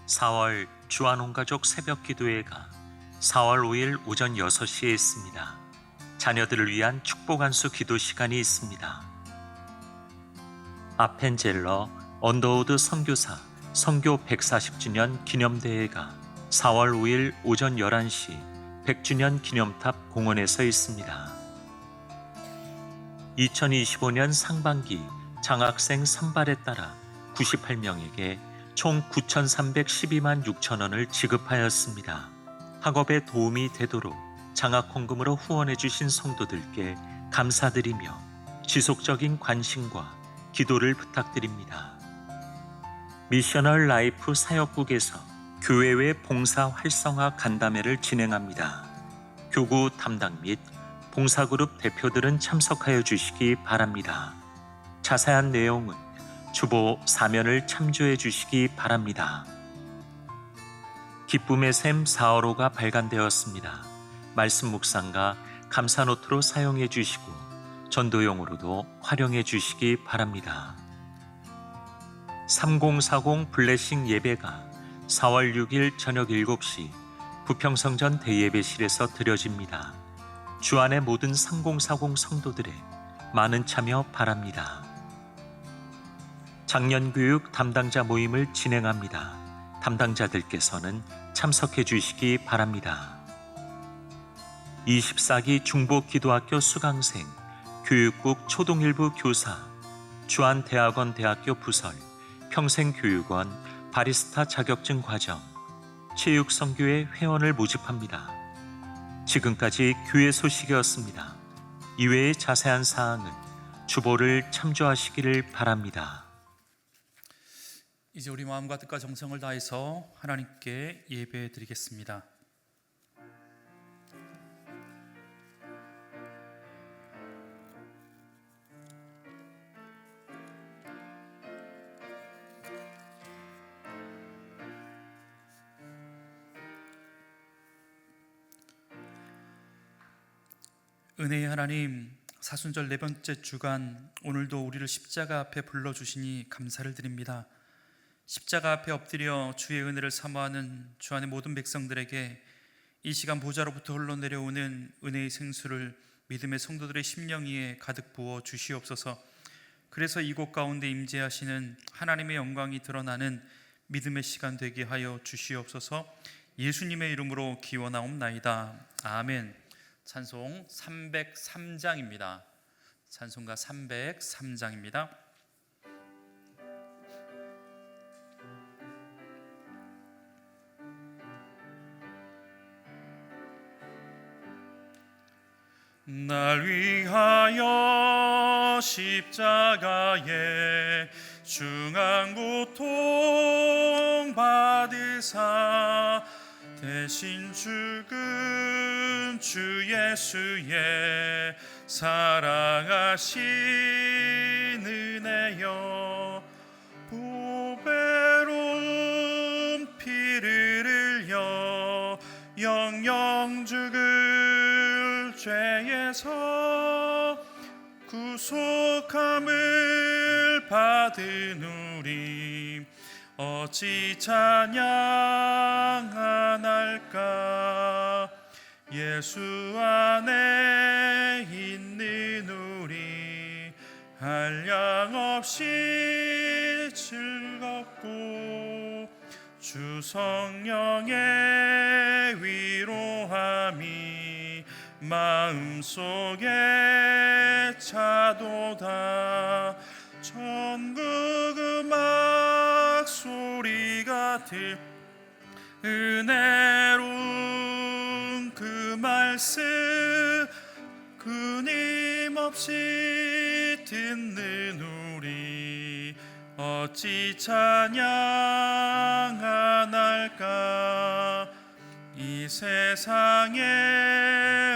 4월 주한온가족 새벽기도회가 4월 5일 오전 6시에 있습니다. 자녀들을 위한 축복 안수 기도 시간이 있습니다. 아펜젤러 언더우드 선교사 선교 140주년 기념대회가 4월 5일 오전 11시 100주년 기념탑 공원에서 있습니다. 2025년 상반기 장학생 선발에 따라 98명에게 총 9,312만 6천 원을 지급하였습니다. 학업에 도움이 되도록 장학 헌금으로 후원해 주신 성도들께 감사드리며 지속적인 관심과 기도를 부탁드립니다. 미셔널 라이프 사역국에서 교회외 봉사 활성화 간담회를 진행합니다. 교구 담당 및 봉사그룹 대표들은 참석하여 주시기 바랍니다. 자세한 내용은 주보 사면을 참조해 주시기 바랍니다. 기쁨의 샘 4월호가 발간되었습니다. 말씀 묵상과 감사노트로 사용해 주시고 전도용으로도 활용해 주시기 바랍니다. 3040 블레싱 예배가 4월 6일 저녁 7시 부평성전 대예배실에서 드려집니다. 주안의 모든 3040 성도들의 많은 참여 바랍니다. 장년교육 담당자 모임을 진행합니다. 담당자들께서는 참석해 주시기 바랍니다. 24기 중보기도학교 수강생, 교육국 초등일부 교사, 주안대학원 대학교 부설, 평생교육원 바리스타 자격증 과정, 체육선교회 회원을 모집합니다. 지금까지 교회 소식이었습니다. 이외의 자세한 사항은 주보를 참조하시기를 바랍니다. 이제 우리 마음과 뜻과 정성을 다해서 하나님께 예배 드리겠습니다. 은혜의 하나님, 사순절 4번째 주간 오늘도 우리를 십자가 앞에 불러주시니 감사를 드립니다. 십자가 앞에 엎드려 주의 은혜를 사모하는 주 안의 모든 백성들에게 이 시간 보좌로부터 흘러내려오는 은혜의 생수를 믿음의 성도들의 심령 위에 가득 부어 주시옵소서. 그래서 이곳 가운데 임재하시는 하나님의 영광이 드러나는 믿음의 시간 되게 하여 주시옵소서. 예수님의 이름으로 기원하옵나이다. 아멘. 찬송 303장입니다. 찬송가 303장입니다. 날 위하여 십자가에 중한 고통 받으사 대신 죽은 주 예수의 사랑하신 은혜여, 보배로운 피를 흘려 영영 죽을 죄에서 구속함을 받은 우리 어찌 찬양하날까. 예수 안에 있는 우리 한량없이 즐겁고 주 성령의 위로함이 마음속에 차도다. 천국 음악 소리 같은 은혜로운 그 말씀 끊임없이 듣는 우리 어찌 찬양하날까. 이 세상의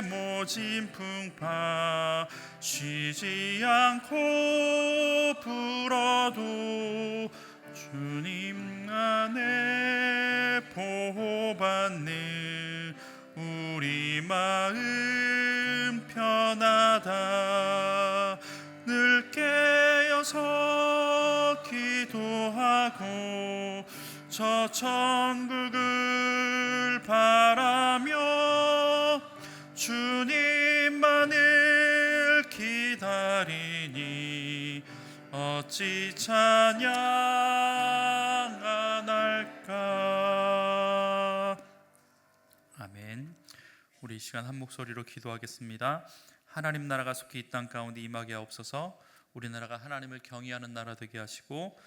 모진 풍파 쉬지 않고 불어도 주님 안에 보호받는 우리 마음 편하다. 늘 깨어서 기도하고 저 천국을 바라며 주님만을 기다리니 어찌 찬양 안 할까. 아멘. 우리 이 시간 한 목소리로 기도하겠습니다. 하나님 나라가 속히 이 땅 가운데 임하게 하옵소서. 우리나라가 하나님을 경외하는 나라 되게 하시고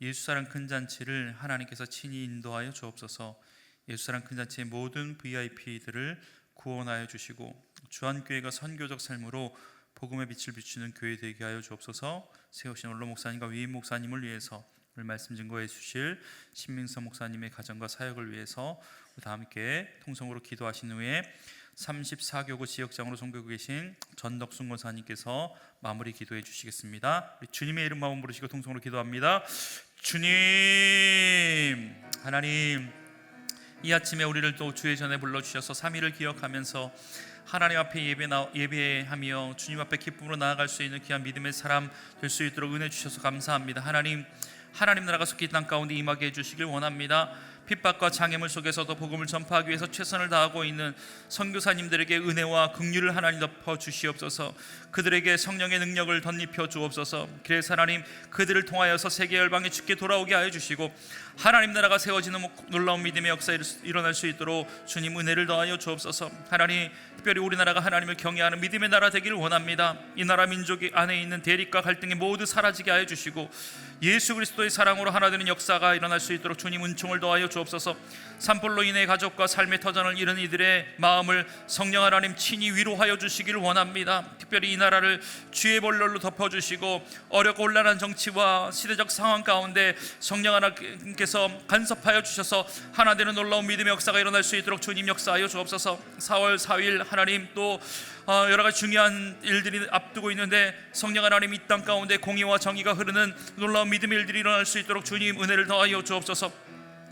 예수사랑 큰 잔치를 하나님께서 친히 인도하여 주옵소서. 예수사랑 큰 잔치의 모든 VIP들을 구원하여 주시고 주한교회가 선교적 삶으로 복음의 빛을 비추는 교회 되게 하여 주옵소서. 세우신 원로 목사님과 위임 목사님을 위해서 오늘 말씀 증거해 주실 신민서 목사님의 가정과 사역을 위해서 다 함께 통성으로 기도하신 후에 34교구 지역장으로 섬기고 계신 전덕순 권사님께서 마무리 기도해 주시겠습니다. 우리 주님의 이름 마음 부르시고 통성으로 기도합니다. 주님, 하나님, 이 아침에 우리를 또 주의 전에 불러주셔서 3일을 기억하면서 하나님 앞에 예배하며 주님 앞에 기쁨으로 나아갈 수 있는 귀한 믿음의 사람 될 수 있도록 은혜 주셔서 감사합니다. 하나님 나라가 속히 이 땅 가운데 임하게 해주시길 원합니다. 핍박과 장애물 속에서도 복음을 전파하기 위해서 최선을 다하고 있는 선교사님들에게 은혜와 긍휼을 하나님 덮어 주시옵소서. 그들에게 성령의 능력을 덧입혀 주옵소서. 그래서 하나님 그들을 통하여서 세계 열방에 주께 돌아오게 하여 주시고 하나님 나라가 세워지는 놀라운 믿음의 역사가 일어날 수 있도록 주님 은혜를 더하여 주옵소서. 하나님 특별히 우리나라가 하나님을 경외하는 믿음의 나라 되기를 원합니다. 이 나라 민족 안에 있는 대립과 갈등이 모두 사라지게 하여 주시고 예수 그리스도의 사랑으로 하나 되는 역사가 일어날 수 있도록 주님 은총을 더하여 주옵소서. 산불로 인해 가족과 삶의 터전을 잃은 이들의 마음을 성령 하나님 친히 위로하여 주시기를 원합니다. 특별히 이 나라를 주의 볼렬로 덮어주시고 어렵고 곤란한 정치와 시대적 상황 가운데 성령 하나님께서 간섭하여 주셔서 하나 되는 놀라운 믿음의 역사가 일어날 수 있도록 주님 역사하여 주옵소서. 4월 4일 하나님 또 여러 가지 중요한 일들이 앞두고 있는데 성령 하나님 이 땅 가운데 공의와 정의가 흐르는 놀라운 믿음의 일들이 일어날 수 있도록 주님 은혜를 더하여 주옵소서.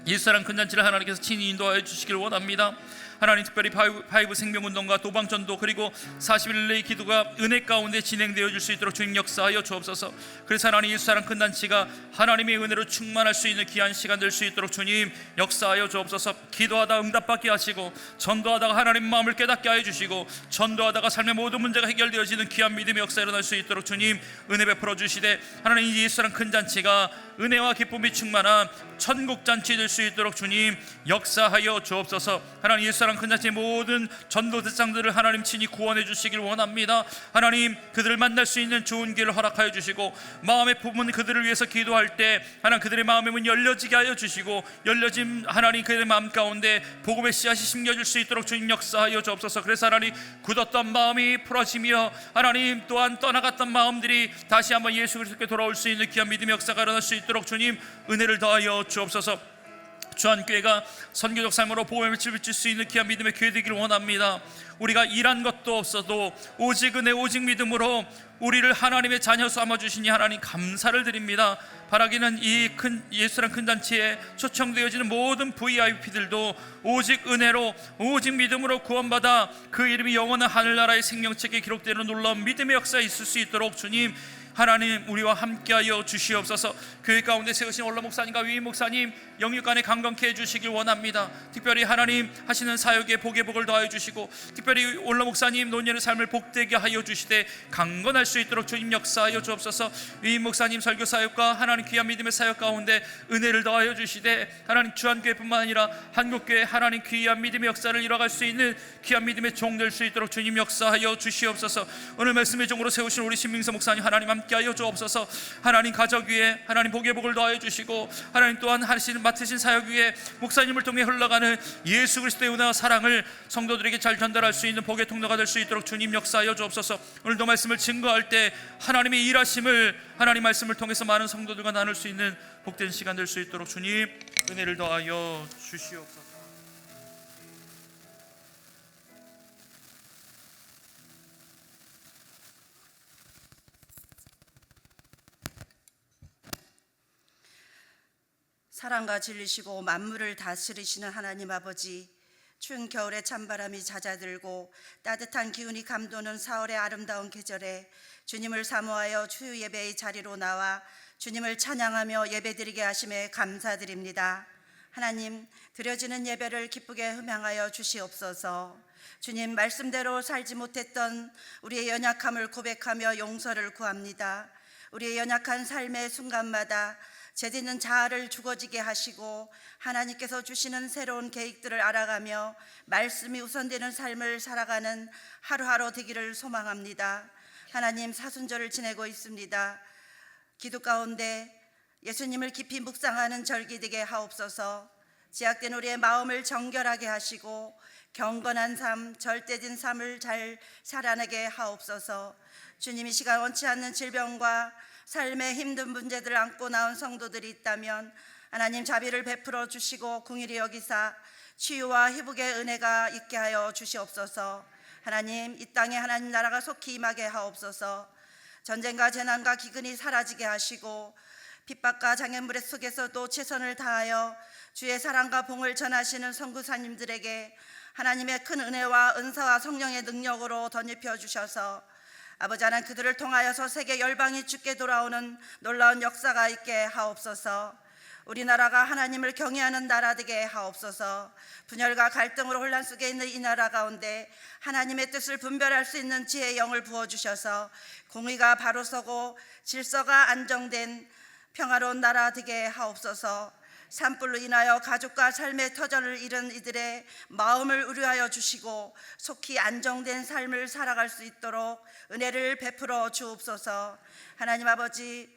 예수사랑 큰 잔치를 하나님께서 친히 인도하여 주시길 원합니다. 하나님 특별히 파이브 생명운동과 도방전도 그리고 40일의 기도가 은혜 가운데 진행되어질 수 있도록 주님 역사하여 주옵소서. 그래서 하나님 예수사랑 큰 잔치가 하나님의 은혜로 충만할 수 있는 귀한 시간 될 수 있도록 주님 역사하여 주옵소서. 기도하다 응답받게 하시고 전도하다가 하나님 마음을 깨닫게 하여 주시고 전도하다가 삶의 모든 문제가 해결되어지는 귀한 믿음의 역사 일어날 수 있도록 주님 은혜 베풀어 주시되 하나님 예수사랑 큰 잔치가 은혜와 기쁨이 충만한 천국 잔치 될 수 있도록 주님 역사하여 주옵소서. 하나님 예수사랑 큰 잔치의 모든 전도 대상들을 하나님 친히 구원해 주시길 원합니다. 하나님 그들을 만날 수 있는 좋은 길을 허락하여 주시고 마음의 부분 그들을 위해서 기도할 때 하나님 그들의 마음의 문 열려지게 하여 주시고 열려진 하나님 그들의 마음 가운데 복음의 씨앗이 심겨질 수 있도록 주님 역사하여 주옵소서. 그래서 하나님 굳었던 마음이 풀어지며 하나님 또한 떠나갔던 마음들이 다시 한번 예수 그리스도께 돌아올 수 있는 귀한 믿음의 역사가 일어날 수 있도록 주님 은혜를 더하여 주옵소서. 주한교회가 선교적 삶으로 복음의 빛을 비출 수 있는 귀한 믿음의 교회 되기를 원합니다. 우리가 일한 것도 없어도 오직 은혜 오직 믿음으로 우리를 하나님의 자녀 삼아주시니 하나님 감사를 드립니다. 바라기는 이 큰 예수랑 큰 잔치에 초청되어지는 모든 VIP들도 오직 은혜로 오직 믿음으로 구원받아 그 이름이 영원한 하늘나라의 생명책에 기록되는 놀라운 믿음의 역사에 있을 수 있도록 주님 하나님 우리와 함께하여 주시옵소서. 교회 가운데 세우신 원로 목사님과 위임 목사님 영육간에 강건케 해주시길 원합니다. 특별히 하나님 하시는 사역에 복의 복을 더하여 주시고 특별히 원로 목사님 노년의 삶을 복되게 하여 주시되 강건할 수 있도록 주님 역사하여 주옵소서. 위임 목사님 설교 사역과 하나님 귀한 믿음의 사역 가운데 은혜를 더하여 주시되 하나님 주한교회뿐만 아니라 한국교회 하나님 귀한 믿음의 역사를 이뤄갈 수 있는 귀한 믿음의 종 될 수 있도록 주님 역사하여 주시옵소서. 오늘 말씀의 종으로 세우신 우리 신민서 목사님 하나님 함께하여 주옵소서. 하나님 가족 위에 하나님 복의 복을 더하여 주시고 하나님 또한 맡으신 사역 위에 목사님을 통해 흘러가는 예수 그리스도의 은혜와 사랑을 성도들에게 잘 전달할 수 있는 복의 통로가 될 수 있도록 주님 역사하여 주옵소서. 오늘도 말씀을 증거할 때 하나님의 일하심을 하나님 말씀을 통해서 많은 성도들과 나눌 수 있는 복된 시간 될 수 있도록 주님 은혜를 더하여 주시옵소서. 사랑과 진리시고 만물을 다스리시는 하나님 아버지, 추운 겨울에 찬바람이 잦아들고 따뜻한 기운이 감도는 4월의 아름다운 계절에 주님을 사모하여 주유 예배의 자리로 나와 주님을 찬양하며 예배드리게 하심에 감사드립니다. 하나님, 드려지는 예배를 기쁘게 흠양하여 주시옵소서. 주님, 말씀대로 살지 못했던 우리의 연약함을 고백하며 용서를 구합니다. 우리의 연약한 삶의 순간마다 제디는 자아를 죽어지게 하시고 하나님께서 주시는 새로운 계획들을 알아가며 말씀이 우선되는 삶을 살아가는 하루하루 되기를 소망합니다. 하나님, 사순절을 지내고 있습니다. 기도 가운데 예수님을 깊이 묵상하는 절기 되게 하옵소서. 제약된 우리의 마음을 정결하게 하시고 경건한 삶, 절대진 삶을 잘 살아내게 하옵소서. 주님이 시간 원치 않는 질병과 삶의 힘든 문제들을 안고 나온 성도들이 있다면 하나님 자비를 베풀어 주시고 긍휼히 여기사 치유와 회복의 은혜가 있게 하여 주시옵소서. 하나님, 이 땅에 하나님 나라가 속히 임하게 하옵소서. 전쟁과 재난과 기근이 사라지게 하시고 핍박과 장애물의 속에서도 최선을 다하여 주의 사랑과 봉을 전하시는 선교사님들에게 하나님의 큰 은혜와 은사와 성령의 능력으로 덧입혀 주셔서 아버지 하나님, 그들을 통하여서 세계 열방이 주께 돌아오는 놀라운 역사가 있게 하옵소서. 우리나라가 하나님을 경외하는 나라 되게 하옵소서. 분열과 갈등으로 혼란 속에 있는 이 나라 가운데 하나님의 뜻을 분별할 수 있는 지혜의 영을 부어주셔서 공의가 바로 서고 질서가 안정된 평화로운 나라 되게 하옵소서. 산불로 인하여 가족과 삶의 터전을 잃은 이들의 마음을 의뢰하여 주시고 속히 안정된 삶을 살아갈 수 있도록 은혜를 베풀어 주옵소서. 하나님 아버지,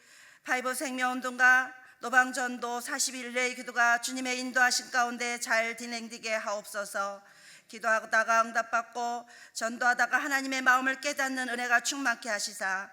파이브 생명운동과 노방전도 40일의 기도가 주님의 인도하신 가운데 잘 진행되게 하옵소서. 기도하다가 응답받고 전도하다가 하나님의 마음을 깨닫는 은혜가 충만케 하시사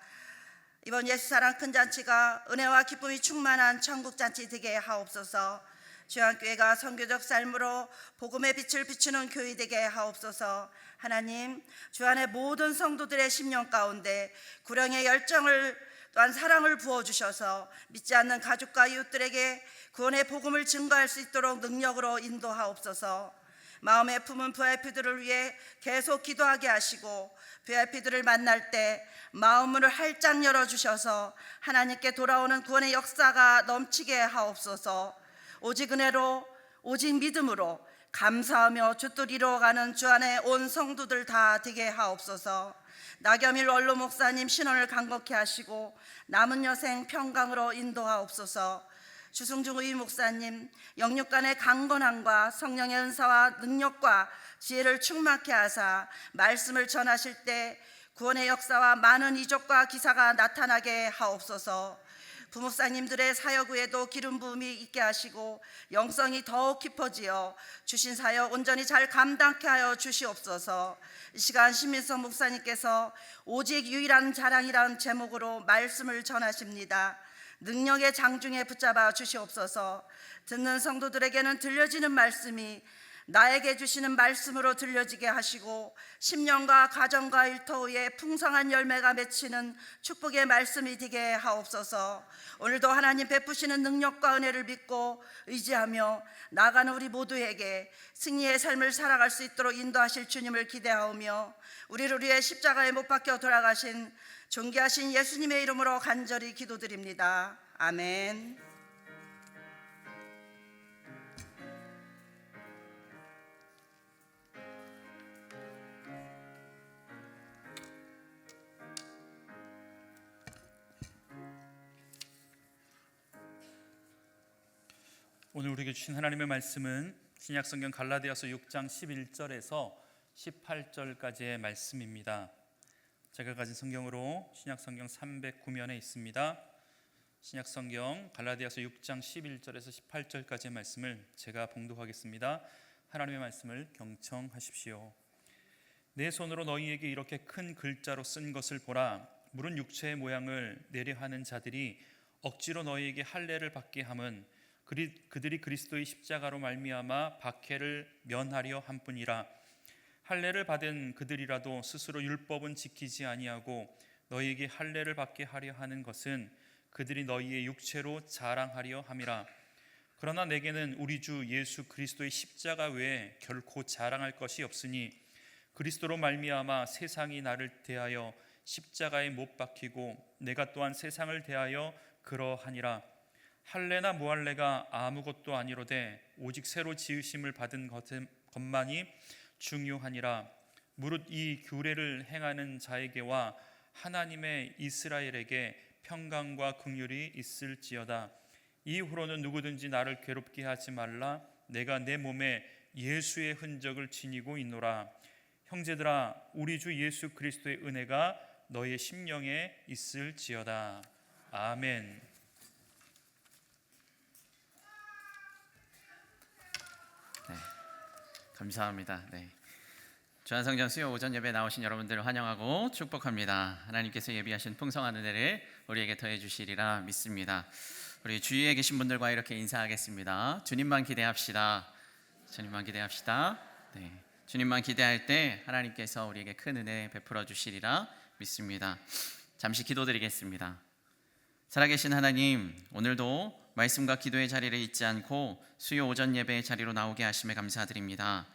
이번 예수사랑 큰 잔치가 은혜와 기쁨이 충만한 천국잔치 되게 하옵소서. 주한교회가 선교적 삶으로 복음의 빛을 비추는 교회 되게 하옵소서. 하나님, 주안의 모든 성도들의 심령 가운데 구령의 열정을 또한 사랑을 부어주셔서 믿지 않는 가족과 이웃들에게 구원의 복음을 증거할 수 있도록 능력으로 인도하옵소서. 마음에 품은 VIP들을 위해 계속 기도하게 하시고 VIP들을 만날 때 마음문을 활짝 열어주셔서 하나님께 돌아오는 구원의 역사가 넘치게 하옵소서. 오직 은혜로, 오직 믿음으로 감사하며 주뜻 이루어가는 주 안에 온 성도들 다 되게 하옵소서. 나겸일 원로 목사님 신원을 강건케 하시고 남은 여생 평강으로 인도하옵소서. 주승중 의인 목사님 영육간의 강건함과 성령의 은사와 능력과 지혜를 충만케 하사 말씀을 전하실 때 구원의 역사와 많은 이적과 기사가 나타나게 하옵소서. 부목사님들의 사역 후에도 기름 부음이 있게 하시고 영성이 더욱 깊어지어 주신 사역 온전히 잘 감당케 하여 주시옵소서. 이 시간 신민석 목사님께서 오직 유일한 자랑이라는 제목으로 말씀을 전하십니다. 능력의 장중에 붙잡아 주시옵소서. 듣는 성도들에게는 들려지는 말씀이 나에게 주시는 말씀으로 들려지게 하시고 10년과 가정과 일터 후에 풍성한 열매가 맺히는 축복의 말씀이 되게 하옵소서. 오늘도 하나님 베푸시는 능력과 은혜를 믿고 의지하며 나아가는 우리 모두에게 승리의 삶을 살아갈 수 있도록 인도하실 주님을 기대하오며 우리를 위해 십자가에 못 박혀 돌아가신 존귀하신 예수님의 이름으로 간절히 기도드립니다. 아멘. 오늘 우리에게 주신 하나님의 말씀은 신약성경 갈라디아서 6장 11절에서 18절까지의 말씀입니다. 제가 가진 성경으로 신약성경 309면에 있습니다. 신약성경 갈라디아서 6장 11절에서 18절까지의 말씀을 제가 봉독하겠습니다. 하나님의 말씀을 경청하십시오. 내 손으로 너희에게 이렇게 큰 글자로 쓴 것을 보라. 물은 육체의 모양을 내려 하는 자들이 억지로 너희에게 할례를 받게 함은 그들이 그리스도의 십자가로 말미암아 박해를 면하려 함뿐이라. 할례를 받은 그들이라도 스스로 율법은 지키지 아니하고 너희에게 할례를 받게 하려 하는 것은 그들이 너희의 육체로 자랑하려 함이라. 그러나 내게는 우리 주 예수 그리스도의 십자가 외에 결코 자랑할 것이 없으니 그리스도로 말미암아 세상이 나를 대하여 십자가에 못 박히고 내가 또한 세상을 대하여 그러하니라. 할례나 무할례가 아무것도 아니로되 오직 새로 지으심을 받은 것만이 중요하니라. 무릇 이 규례를 행하는 자에게와 하나님의 이스라엘에게 평강과 긍휼이 있을지어다. 이후로는 누구든지 나를 괴롭게 하지 말라. 내가 내 몸에 예수의 흔적을 지니고 있노라. 형제들아, 우리 주 예수 그리스도의 은혜가 너의 심령에 있을지어다. 아멘. 네, 감사합니다. 네. 주안성전 수요 오전 예배 나오신 여러분들을 환영하고 축복합니다. 하나님께서 예비하신 풍성한 은혜를 우리에게 더해 주시리라 믿습니다. 우리 주위에 계신 분들과 이렇게 인사하겠습니다. 주님만 기대합시다. 주님만 기대합시다. 네, 주님만 기대할 때 하나님께서 우리에게 큰 은혜 베풀어 주시리라 믿습니다. 잠시 기도드리겠습니다. 살아계신 하나님, 오늘도 말씀과 기도의 자리를 잊지 않고 수요 오전 예배의 자리로 나오게 하심에 감사드립니다.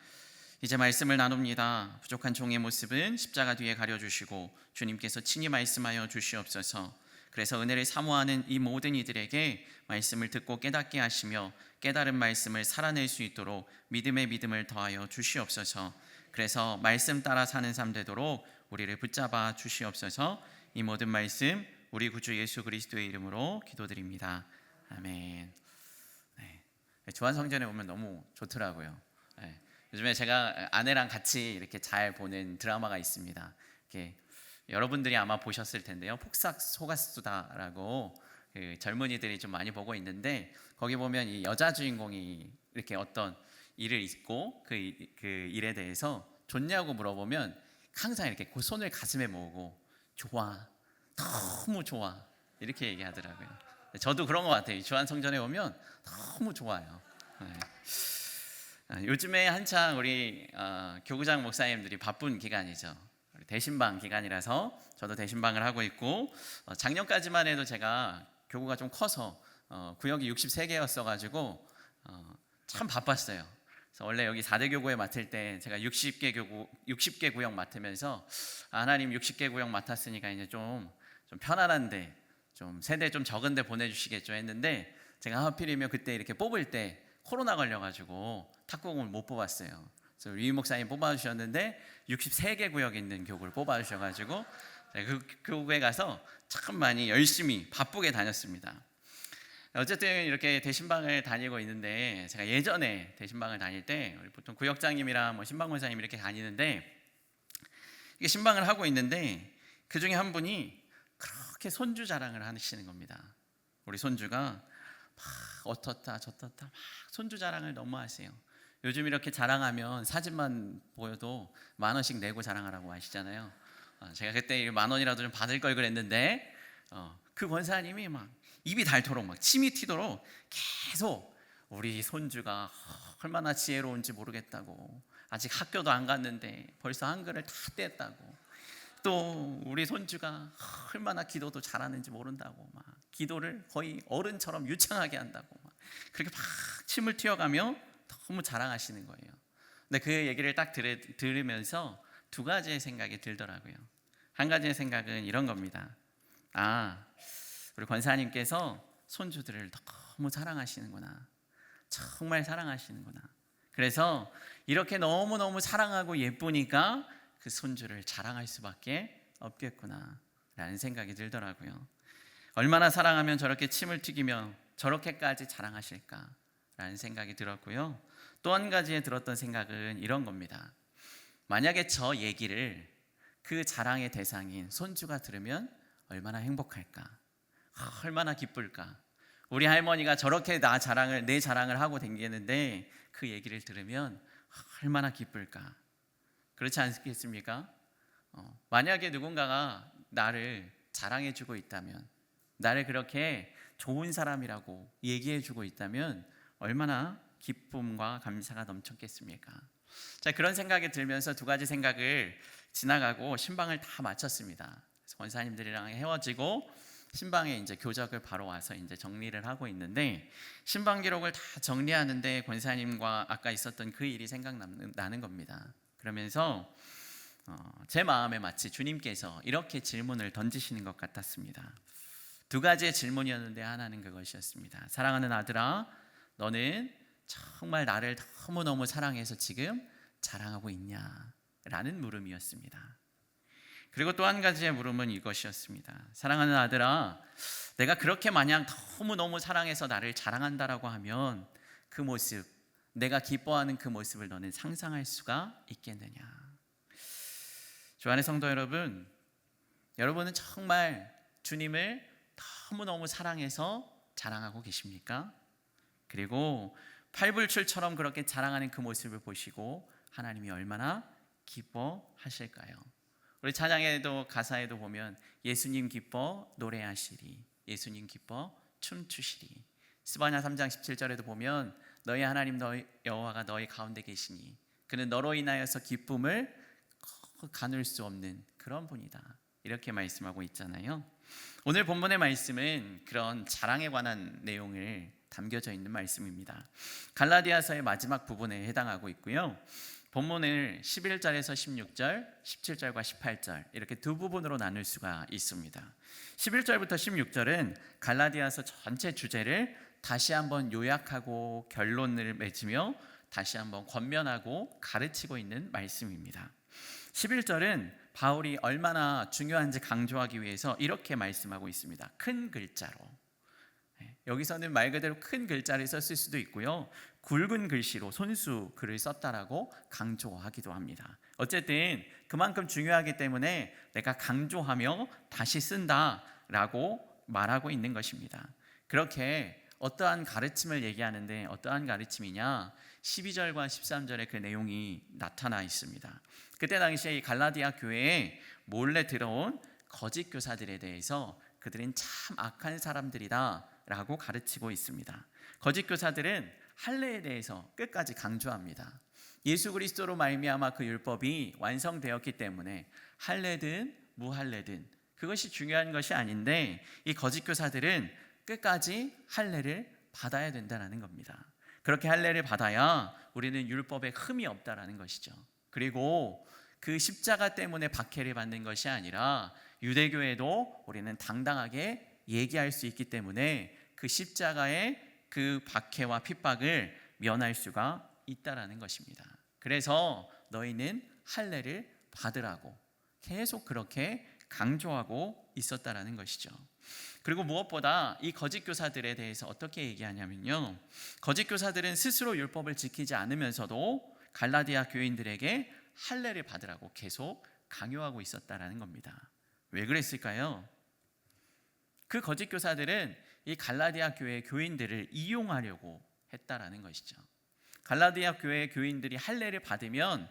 이제 말씀을 나눕니다. 부족한 종의 모습은 십자가 뒤에 가려주시고 주님께서 친히 말씀하여 주시옵소서. 그래서 은혜를 사모하는 이 모든 이들에게 말씀을 듣고 깨닫게 하시며 깨달은 말씀을 살아낼 수 있도록 믿음의 믿음을 더하여 주시옵소서. 그래서 말씀 따라 사는 삶 되도록 우리를 붙잡아 주시옵소서. 이 모든 말씀 우리 구주 예수 그리스도의 이름으로 기도드립니다. 아멘. 네. 주안성전에 오면 너무 좋더라고요. 네. 요즘에 제가 아내랑 같이 이렇게 잘 보는 드라마가 있습니다. 이렇게 여러분들이 아마 보셨을 텐데요. 폭삭 속았수다라고 그 젊은이들이 좀 많이 보고 있는데, 거기 보면 이 여자 주인공이 이렇게 어떤 일을 있고 그 일에 대해서 좋냐고 물어보면 항상 이렇게 그 손을 가슴에 모으고 좋아, 너무 좋아 이렇게 얘기하더라고요. 저도 그런 것 같아요. 주안성전에 오면 너무 좋아요. 네. 요즘에 한창 우리 교구장 목사님들이 바쁜 기간이죠. 대신방 기간이라서 저도 대신방을 하고 있고, 작년까지만 해도 제가 교구가 좀 커서 구역이 63개였어 가지고 참 바빴어요. 그래서 원래 여기 4대 교구에 맡을 때 제가 60개 구역 맡으면서 하나님 60개 구역 맡았으니까 이제 좀 편안한데 좀 세대 좀 적은데 보내주시겠죠 했는데, 제가 하필이면 그때 이렇게 뽑을 때 코로나 걸려가지고 탁구공을 못 뽑았어요. 그래서 위 목사님 뽑아주셨는데 63개 구역에 있는 교구를 뽑아주셔가지고 그 교구에 가서 참 많이 열심히 바쁘게 다녔습니다. 어쨌든 이렇게 대신방을 다니고 있는데, 제가 예전에 대신방을 다닐 때 우리 보통 구역장님이랑 뭐 신방권사님 이렇게 다니는데, 이게 신방을 하고 있는데 그 중에 한 분이 그렇게 손주 자랑을 하시는 겁니다. 우리 손주가 막 어떻다 저떻다 막 손주 자랑을 너무 하세요. 요즘 이렇게 자랑하면 사진만 보여도 10,000원씩 내고 자랑하라고 하시잖아요. 제가 그때 10,000원이라도 좀 받을 걸 그랬는데, 그 권사님이 막 입이 닳도록 막 침이 튀도록 계속 우리 손주가 얼마나 지혜로운지 모르겠다고, 아직 학교도 안 갔는데 벌써 한글을 다 뗐다고, 또 우리 손주가 얼마나 기도도 잘하는지 모른다고, 막 기도를 거의 어른처럼 유창하게 한다고, 막 그렇게 막 침을 튀어가며 너무 자랑하시는 거예요. 근데 그 얘기를 딱 들으면서 두 가지의 생각이 들더라고요. 한 가지의 생각은 이런 겁니다. 우리 권사님께서 손주들을 너무 사랑하시는구나, 정말 사랑하시는구나. 그래서 이렇게 너무너무 사랑하고 예쁘니까 그 손주를 자랑할 수밖에 없겠구나 라는 생각이 들더라고요. 얼마나 사랑하면 저렇게 침을 튀기며 저렇게까지 자랑하실까 라는 생각이 들었고요. 또 한 가지에 들었던 생각은 이런 겁니다. 만약에 저 얘기를 그 자랑의 대상인 손주가 들으면 얼마나 행복할까, 얼마나 기쁠까. 우리 할머니가 저렇게 내 자랑을 하고 다니는데 그 얘기를 들으면 얼마나 기쁠까. 그렇지 않겠습니까? 만약에 누군가가 나를 자랑해주고 있다면, 나를 그렇게 좋은 사람이라고 얘기해주고 있다면 얼마나 기쁨과 감사가 넘쳤겠습니까? 자, 그런 생각이 들면서 두 가지 생각을 지나가고 신방을 다 마쳤습니다. 그래서 권사님들이랑 헤어지고 신방에 이제 교적을 바로 와서 이제 정리를 하고 있는데, 신방 기록을 다 정리하는데 권사님과 아까 있었던 그 일이 생각나는 겁니다. 그러면서 제 마음에 마치 주님께서 이렇게 질문을 던지시는 것 같았습니다. 두 가지의 질문이었는데 하나는 그것이었습니다. 사랑하는 아들아, 너는 정말 나를 너무너무 사랑해서 지금 자랑하고 있냐? 라는 물음이었습니다. 그리고 또 한 가지의 물음은 이것이었습니다. 사랑하는 아들아, 내가 그렇게 마냥 너무너무 사랑해서 나를 자랑한다라고 하면 그 모습, 내가 기뻐하는 그 모습을 너는 상상할 수가 있겠느냐? 주안의 성도 여러분, 여러분은 정말 주님을 너무너무 사랑해서 자랑하고 계십니까? 그리고 팔불출처럼 그렇게 자랑하는 그 모습을 보시고 하나님이 얼마나 기뻐하실까요? 우리 찬양에도 가사에도 보면 예수님 기뻐 노래하시리, 예수님 기뻐 춤추시리. 스바냐 3장 17절에도 보면 너희 하나님 너희 여호와가 너희 가운데 계시니 그는 너로 인하여서 기쁨을 가눌 수 없는 그런 분이다. 이렇게 말씀하고 있잖아요. 오늘 본문의 말씀은 그런 자랑에 관한 내용을 담겨져 있는 말씀입니다. 갈라디아서의 마지막 부분에 해당하고 있고요. 본문을 11절에서 16절, 17절과 18절 이렇게 두 부분으로 나눌 수가 있습니다. 11절부터 16절은 갈라디아서 전체 주제를 다시 한번 요약하고 결론을 맺으며 다시 한번 권면하고 가르치고 있는 말씀입니다. 11절은 바울이 얼마나 중요한지 강조하기 위해서 이렇게 말씀하고 있습니다. 큰 글자로. 여기서는 말 그대로 큰 글자를 썼을 수도 있고요, 굵은 글씨로 손수 글을 썼다라고 강조하기도 합니다. 어쨌든 그만큼 중요하기 때문에 내가 강조하며 다시 쓴다라고 말하고 있는 것입니다. 그렇게 어떠한 가르침을 얘기하는데 어떠한 가르침이냐, 12절과 13절에 그 내용이 나타나 있습니다. 그때 당시에 이 갈라디아 교회에 몰래 들어온 거짓 교사들에 대해서 그들은 참 악한 사람들이다 라고 가르치고 있습니다. 거짓 교사들은 할례에 대해서 끝까지 강조합니다. 예수 그리스도로 말미암아 그 율법이 완성되었기 때문에 할례든 무할례든 그것이 중요한 것이 아닌데, 이 거짓 교사들은 끝까지 할례를 받아야 된다는 겁니다. 그렇게 할례를 받아야 우리는 율법에 흠이 없다라는 것이죠. 그리고 그 십자가 때문에 박해를 받는 것이 아니라 유대교에도 우리는 당당하게 얘기할 수 있기 때문에 그 십자가의 그 박해와 핍박을 면할 수가 있다라는 것입니다. 그래서 너희는 할례를 받으라고 계속 그렇게 강조하고 있었다라는 것이죠. 그리고 무엇보다 이 거짓 교사들에 대해서 어떻게 얘기하냐면요, 거짓 교사들은 스스로 율법을 지키지 않으면서도 갈라디아 교인들에게 할례를 받으라고 계속 강요하고 있었다라는 겁니다. 왜 그랬을까요? 그 거짓 교사들은 이 갈라디아 교회 교인들을 이용하려고 했다라는 것이죠. 갈라디아 교회 교인들이 할례를 받으면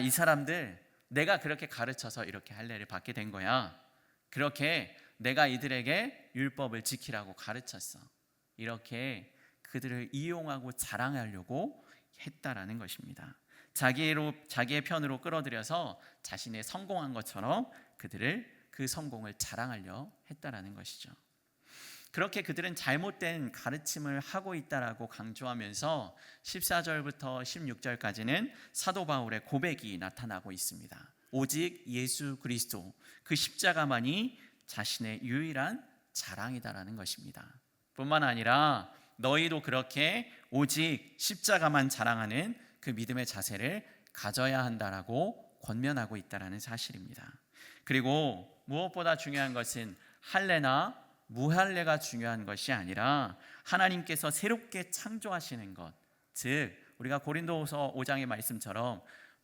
이 사람들 내가 그렇게 가르쳐서 이렇게 할례를 받게 된 거야. 그렇게 내가 이들에게 율법을 지키라고 가르쳤어. 이렇게 그들을 이용하고 자랑하려고 했다라는 것입니다. 자기의 편으로 끌어들여서 자신의 성공한 것처럼 그들을 그 성공을 자랑하려 했다라는 것이죠. 그렇게 그들은 잘못된 가르침을 하고 있다라고 강조하면서 14절부터 16절까지는 사도 바울의 고백이 나타나고 있습니다. 오직 예수 그리스도 그 십자가만이 자신의 유일한 자랑이다라는 것입니다. 뿐만 아니라 너희도 그렇게 오직 십자가만 자랑하는 그 믿음의 자세를 가져야 한다라고 권면하고 있다라는 사실입니다. 그리고 무엇보다 중요한 것은 할례나 무할례가 중요한 것이 아니라 하나님께서 새롭게 창조하시는 것, 즉 우리가 고린도후서 5장의 말씀처럼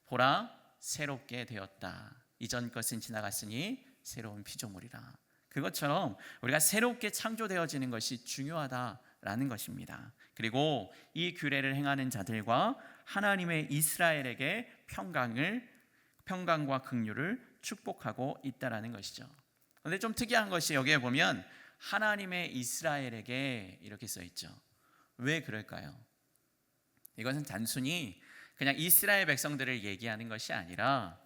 보라 새롭게 되었다, 이전 것은 지나갔으니 새로운 피조물이라, 그것처럼 우리가 새롭게 창조되어지는 것이 중요하다라는 것입니다. 그리고 이 규례를 행하는 자들과 하나님의 이스라엘에게 평강과 긍휼을 축복하고 있다라는 것이죠. 그런데 좀 특이한 것이 여기에 보면 하나님의 이스라엘에게 이렇게 써 있죠. 왜 그럴까요? 이것은 단순히 그냥 이스라엘 백성들을 얘기하는 것이 아니라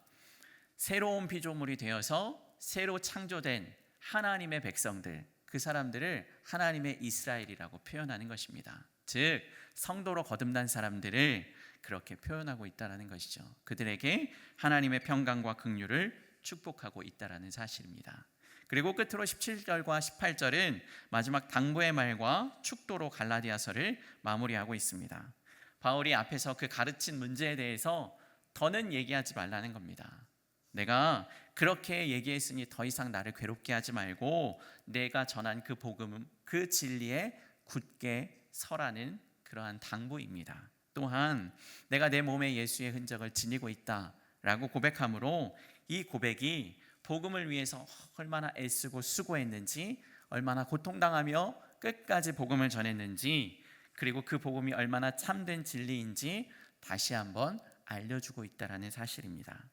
새로운 피조물이 되어서 새로 창조된 하나님의 백성들, 그 사람들을 하나님의 이스라엘이라고 표현하는 것입니다. 즉 성도로 거듭난 사람들을 그렇게 표현하고 있다는 것이죠. 그들에게 하나님의 평강과 긍휼을 축복하고 있다는 사실입니다. 그리고 끝으로 17절과 18절은 마지막 당부의 말과 축도로 갈라디아서를 마무리하고 있습니다. 바울이 앞에서 그 가르친 문제에 대해서 더는 얘기하지 말라는 겁니다. 내가 그렇게 얘기했으니 더 이상 나를 괴롭게 하지 말고 내가 전한 그 복음, 그 진리에 굳게 서라는 그러한 당부입니다. 또한 내가 내 몸에 예수의 흔적을 지니고 있다라고 고백함으로 이 고백이 복음을 위해서 얼마나 애쓰고 수고했는지, 얼마나 고통당하며 끝까지 복음을 전했는지, 그리고 그 복음이 얼마나 참된 진리인지 다시 한번 알려주고 있다는 사실입니다.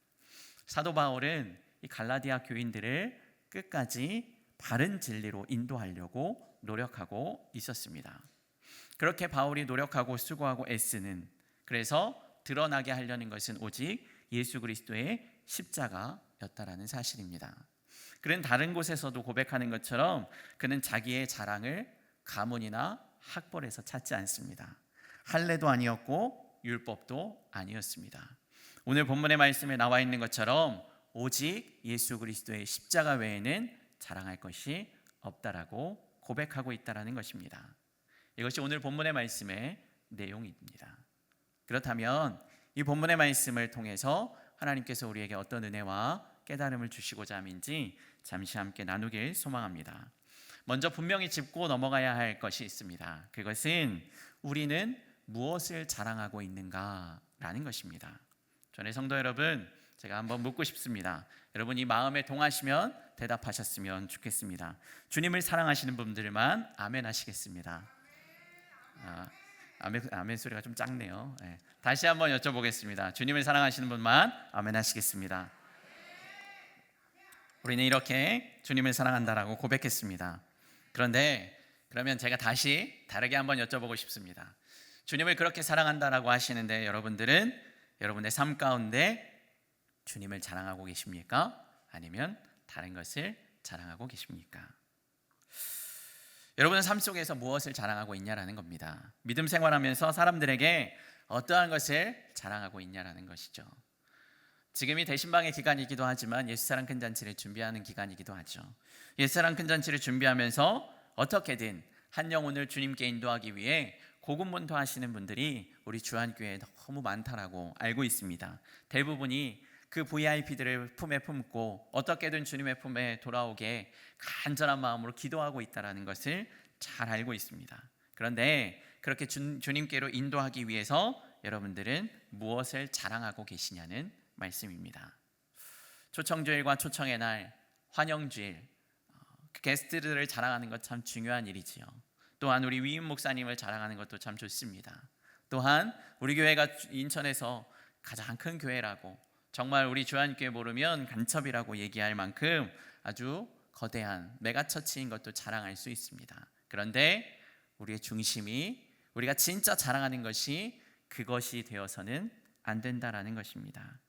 사도 바울은 이 갈라디아 교인들을 끝까지 바른 진리로 인도하려고 노력하고 있었습니다. 그렇게 바울이 노력하고 수고하고 애쓰는, 그래서 드러나게 하려는 것은 오직 예수 그리스도의 십자가였다라는 사실입니다. 그는 다른 곳에서도 고백하는 것처럼 그는 자기의 자랑을 가문이나 학벌에서 찾지 않습니다. 할례도 아니었고 율법도 아니었습니다. 오늘 본문의 말씀에 나와 있는 것처럼 오직 예수 그리스도의 십자가 외에는 자랑할 것이 없다라고 고백하고 있다라는 것입니다. 이것이 오늘 본문의 말씀의 내용입니다. 그렇다면 이 본문의 말씀을 통해서 하나님께서 우리에게 어떤 은혜와 깨달음을 주시고자 함인지 잠시 함께 나누길 소망합니다. 먼저 분명히 짚고 넘어가야 할 것이 있습니다. 그것은 우리는 무엇을 자랑하고 있는가라는 것입니다. 전에 성도 여러분, 제가 한번 묻고 싶습니다. 여러분이 마음에 동하시면 대답하셨으면 좋겠습니다. 주님을 사랑하시는 분들만 아멘 하시겠습니다. 아멘 소리가 좀 작네요. 네. 다시 한번 여쭤보겠습니다. 주님을 사랑하시는 분만 아멘 하시겠습니다. 우리는 이렇게 주님을 사랑한다라고 고백했습니다. 그런데 그러면 제가 다시 다르게 한번 여쭤보고 싶습니다. 주님을 그렇게 사랑한다라고 하시는데 여러분들은 여러분의 삶 가운데 주님을 자랑하고 계십니까? 아니면 다른 것을 자랑하고 계십니까? 여러분은 삶 속에서 무엇을 자랑하고 있냐라는 겁니다. 믿음 생활하면서 사람들에게 어떠한 것을 자랑하고 있냐라는 것이죠. 지금이 대신방의 기간이기도 하지만 옛사랑 큰잔치를 준비하는 기간이기도 하죠. 옛사랑 큰잔치를 준비하면서 어떻게든 한 영혼을 주님께 인도하기 위해 고군분투하시는 분들이 우리 주한교회에 너무 많다라고 알고 있습니다. 대부분이 그 VIP들을 품에 품고 어떻게든 주님의 품에 돌아오게 간절한 마음으로 기도하고 있다는 것을 잘 알고 있습니다. 그런데 그렇게 주님께로 인도하기 위해서 여러분들은 무엇을 자랑하고 계시냐는 말씀입니다. 초청주일과 초청의 날, 환영주일, 게스트들을 자랑하는 것 참 중요한 일이지요. 또한 우리 위임 목사님을 자랑하는 것도 참 좋습니다. 또한 우리 교회가 인천에서 가장 큰 교회라고, 정말 우리 주한교회 모르면 간첩이라고 얘기할 만큼 아주 거대한 메가처치인 것도 자랑할 수 있습니다. 그런데 우리의 중심이, 우리가 진짜 자랑하는 것이 그것이 되어서는 안 된다라는 것입니다.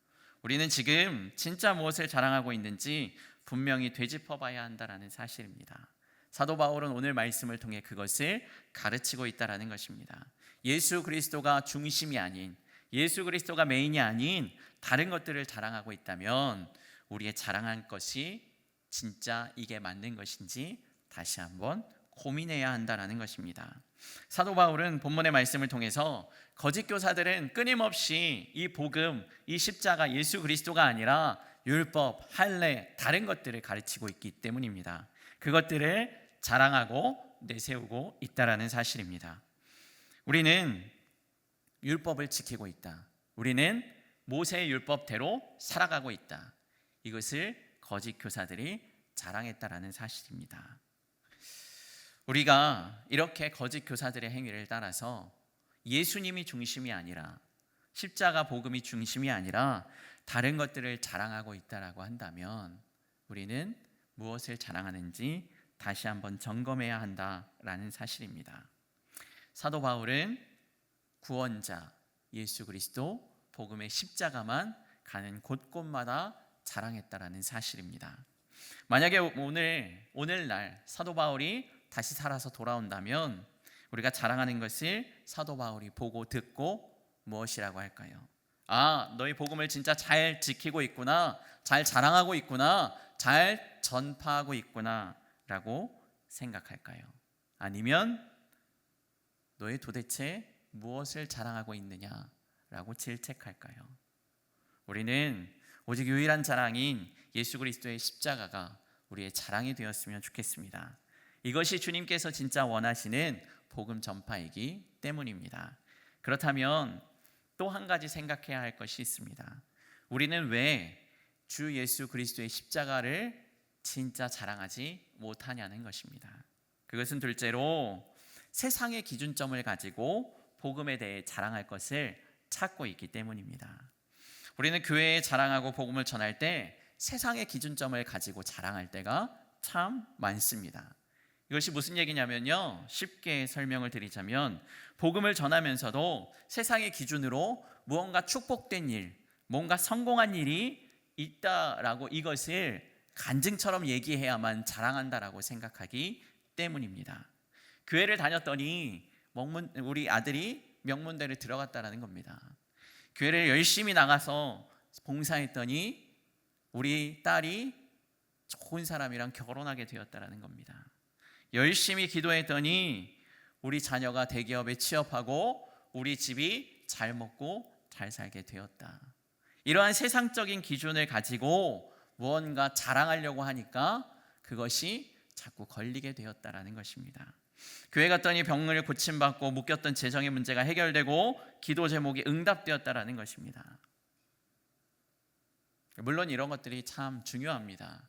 우리는 지금 진짜 무엇을 자랑하고 있는지 분명히 되짚어봐야 한다라는 사실입니다. 사도 바울은 오늘 말씀을 통해 그것을 가르치고 있다라는 것입니다. 예수 그리스도가 중심이 아닌, 예수 그리스도가 메인이 아닌 다른 것들을 자랑하고 있다면 우리의 자랑한 것이 진짜 이게 맞는 것인지 다시 한번 고민해야 한다는 것입니다. 사도 바울은 본문의 말씀을 통해서 거짓 교사들은 끊임없이 이 복음, 이 십자가 예수 그리스도가 아니라 율법, 할례, 다른 것들을 가르치고 있기 때문입니다. 그것들을 자랑하고 내세우고 있다라는 사실입니다. 우리는 율법을 지키고 있다. 우리는 모세의 율법대로 살아가고 있다. 이것을 거짓 교사들이 자랑했다라는 사실입니다. 우리가 이렇게 거짓 교사들의 행위를 따라서 예수님이 중심이 아니라, 십자가 복음이 중심이 아니라 다른 것들을 자랑하고 있다라고 한다면 우리는 무엇을 자랑하는지 다시 한번 점검해야 한다라는 사실입니다. 사도 바울은 구원자 예수 그리스도 복음의 십자가만 가는 곳곳마다 자랑했다라는 사실입니다. 만약에 오늘날 사도 바울이 다시 살아서 돌아온다면 우리가 자랑하는 것을 사도 바울이 보고 듣고 무엇이라고 할까요? 너희 복음을 진짜 잘 지키고 있구나, 잘 자랑하고 있구나, 잘 전파하고 있구나 라고 생각할까요? 아니면 너희 도대체 무엇을 자랑하고 있느냐 라고 질책할까요? 우리는 오직 유일한 자랑인 예수 그리스도의 십자가가 우리의 자랑이 되었으면 좋겠습니다. 이것이 주님께서 진짜 원하시는 복음 전파이기 때문입니다. 그렇다면 또 한 가지 생각해야 할 것이 있습니다. 우리는 왜 주 예수 그리스도의 십자가를 진짜 자랑하지 못하냐는 것입니다. 그것은 둘째로 세상의 기준점을 가지고 복음에 대해 자랑할 것을 찾고 있기 때문입니다. 우리는 교회에 자랑하고 복음을 전할 때 세상의 기준점을 가지고 자랑할 때가 참 많습니다. 이것이 무슨 얘기냐면요, 쉽게 설명을 드리자면 복음을 전하면서도 세상의 기준으로 무언가 축복된 일, 뭔가 성공한 일이 있다라고 이것을 간증처럼 얘기해야만 자랑한다라고 생각하기 때문입니다. 교회를 다녔더니 우리 아들이 명문대를 들어갔다라는 겁니다. 교회를 열심히 나가서 봉사했더니 우리 딸이 좋은 사람이랑 결혼하게 되었다라는 겁니다. 열심히 기도했더니 우리 자녀가 대기업에 취업하고 우리 집이 잘 먹고 잘 살게 되었다. 이러한 세상적인 기준을 가지고 무언가 자랑하려고 하니까 그것이 자꾸 걸리게 되었다라는 것입니다. 교회 갔더니 병을 고침받고 묶였던 재정의 문제가 해결되고 기도 제목이 응답되었다라는 것입니다. 물론 이런 것들이 참 중요합니다.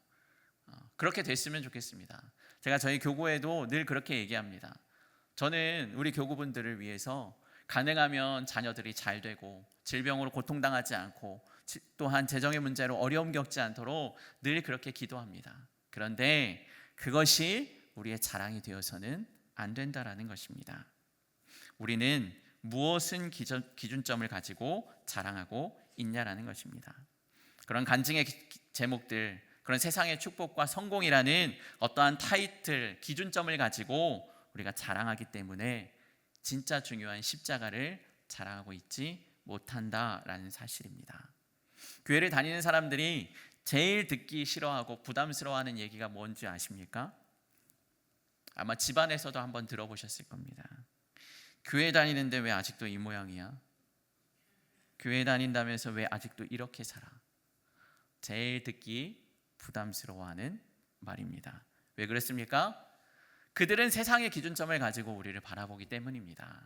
그렇게 됐으면 좋겠습니다. 제가 저희 교구에도 늘 그렇게 얘기합니다. 저는 우리 교구분들을 위해서 가능하면 자녀들이 잘 되고 질병으로 고통당하지 않고 또한 재정의 문제로 어려움 겪지 않도록 늘 그렇게 기도합니다. 그런데 그것이 우리의 자랑이 되어서는 안 된다라는 것입니다. 우리는 무엇은 기준점을 가지고 자랑하고 있냐라는 것입니다. 그런 간증의 제목들, 그런 세상의 축복과 성공이라는 어떠한 타이틀, 기준점을 가지고 우리가 자랑하기 때문에 진짜 중요한 십자가를 자랑하고 있지 못한다라는 사실입니다. 교회를 다니는 사람들이 제일 듣기 싫어하고 부담스러워하는 얘기가 뭔지 아십니까? 아마 집안에서도 한번 들어보셨을 겁니다. 교회 다니는데 왜 아직도 이 모양이야? 교회 다닌다면서 왜 아직도 이렇게 살아? 제일 듣기 부담스러워하는 말입니다. 왜 그렇습니까? 그들은 세상의 기준점을 가지고 우리를 바라보기 때문입니다.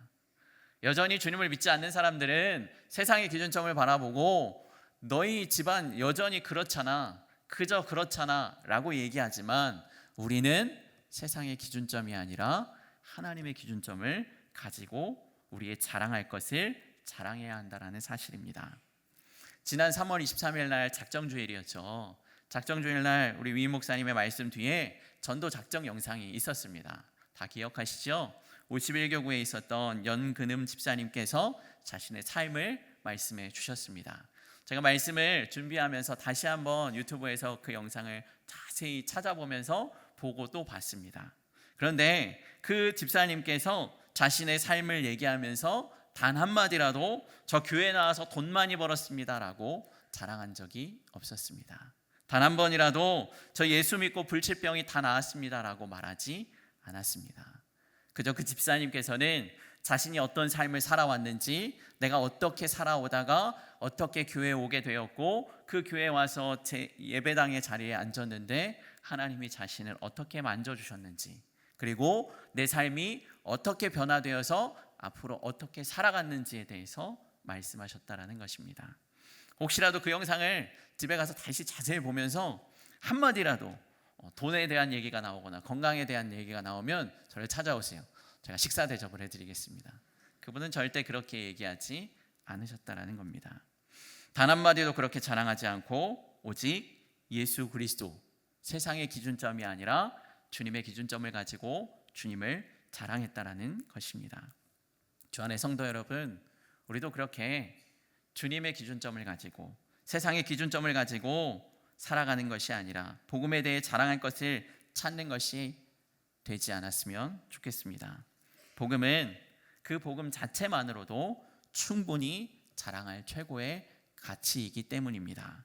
여전히 주님을 믿지 않는 사람들은 세상의 기준점을 바라보고 너희 집안 여전히 그렇잖아, 그저 그렇잖아 라고 얘기하지만 우리는 세상의 기준점이 아니라 하나님의 기준점을 가지고 우리의 자랑할 것을 자랑해야 한다는 사실입니다. 지난 3월 23일 날 작정주일이었죠. 작정주일 날 우리 위 목사님의 말씀 뒤에 전도 작정 영상이 있었습니다. 다 기억하시죠? 51교구에 있었던 연근음 집사님께서 자신의 삶을 말씀해 주셨습니다. 제가 말씀을 준비하면서 다시 한번 유튜브에서 그 영상을 자세히 찾아보면서 보고 또 봤습니다. 그런데 그 집사님께서 자신의 삶을 얘기하면서 단 한마디라도 저 교회 나와서 돈 많이 벌었습니다라고 자랑한 적이 없었습니다. 단 한 번이라도 저 예수 믿고 불치병이 다 나았습니다라고 말하지 않았습니다. 그저 그 집사님께서는 자신이 어떤 삶을 살아왔는지, 내가 어떻게 살아오다가 어떻게 교회에 오게 되었고 그 교회에 와서 제 예배당의 자리에 앉았는데 하나님이 자신을 어떻게 만져주셨는지, 그리고 내 삶이 어떻게 변화되어서 앞으로 어떻게 살아갔는지에 대해서 말씀하셨다라는 것입니다. 혹시라도 그 영상을 집에 가서 다시 자세히 보면서 한마디라도 돈에 대한 얘기가 나오거나 건강에 대한 얘기가 나오면 저를 찾아오세요. 제가 식사 대접을 해드리겠습니다. 그분은 절대 그렇게 얘기하지 않으셨다라는 겁니다. 단 한마디도 그렇게 자랑하지 않고 오직 예수 그리스도, 세상의 기준점이 아니라 주님의 기준점을 가지고 주님을 자랑했다라는 것입니다. 주안의 성도 여러분, 우리도 그렇게 주님의 기준점을 가지고 세상의 기준점을 가지고 살아가는 것이 아니라 복음에 대해 자랑할 것을 찾는 것이 되지 않았으면 좋겠습니다. 복음은 그 복음 자체만으로도 충분히 자랑할 최고의 가치이기 때문입니다.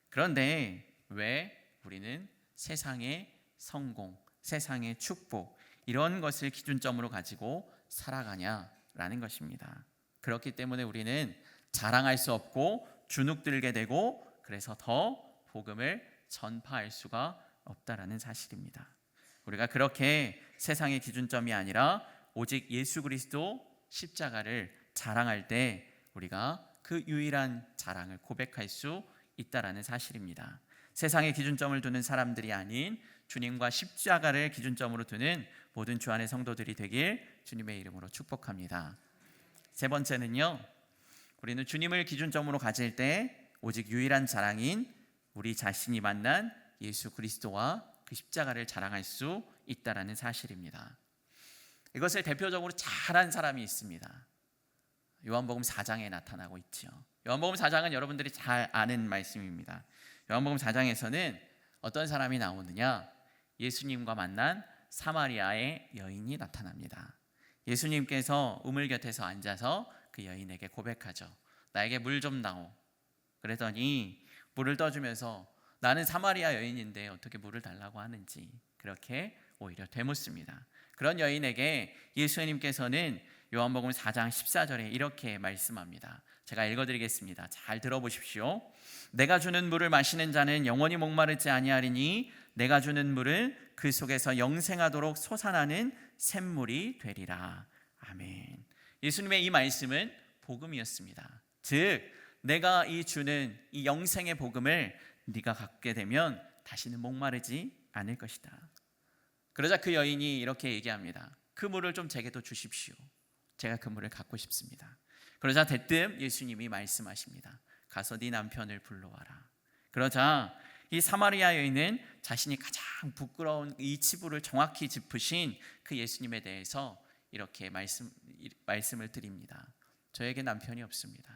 그런데 왜 우리는 세상의 성공, 세상의 축복 이런 것을 기준점으로 가지고 살아가냐라는 것입니다. 그렇기 때문에 우리는 자랑할 수 없고 주눅들게 되고 그래서 더 복음을 전파할 수가 없다라는 사실입니다. 우리가 그렇게 세상의 기준점이 아니라 오직 예수 그리스도 십자가를 자랑할 때 우리가 그 유일한 자랑을 고백할 수 있다라는 사실입니다. 세상의 기준점을 두는 사람들이 아닌 주님과 십자가를 기준점으로 두는 모든 주 안의 성도들이 되길 주님의 이름으로 축복합니다. 세 번째는요, 우리는 주님을 기준점으로 가질 때 오직 유일한 자랑인 우리 자신이 만난 예수 그리스도와 그 십자가를 자랑할 수 있다라는 사실입니다. 이것을 대표적으로 잘한 사람이 있습니다. 요한복음 4장에 나타나고 있죠. 요한복음 4장은 여러분들이 잘 아는 말씀입니다. 요한복음 4장에서는 어떤 사람이 나오느냐? 예수님과 만난 사마리아의 여인이 나타납니다. 예수님께서 우물 곁에서 앉아서 그 여인에게 고백하죠. 나에게 물 좀 다오. 그랬더니 물을 떠주면서 나는 사마리아 여인인데 어떻게 물을 달라고 하는지 그렇게 오히려 되묻습니다. 그런 여인에게 예수님께서는 요한복음 4장 14절에 이렇게 말씀합니다. 제가 읽어드리겠습니다. 잘 들어보십시오. 내가 주는 물을 마시는 자는 영원히 목마르지 아니하리니 내가 주는 물은 그 속에서 영생하도록 솟아나는 샘물이 되리라. 아멘. 예수님의 이 말씀은 복음이었습니다. 즉 내가 주는 이 영생의 복음을 네가 갖게 되면 다시는 목마르지 않을 것이다. 그러자 그 여인이 이렇게 얘기합니다. 그 물을 좀 제게도 주십시오. 제가 그 물을 갖고 싶습니다. 그러자 대뜸 예수님이 말씀하십니다. 가서 네 남편을 불러와라. 그러자 이 사마리아 여인은 자신이 가장 부끄러운 이 치부를 정확히 짚으신 그 예수님에 대해서 이렇게 말씀을 드립니다. 저에게 남편이 없습니다.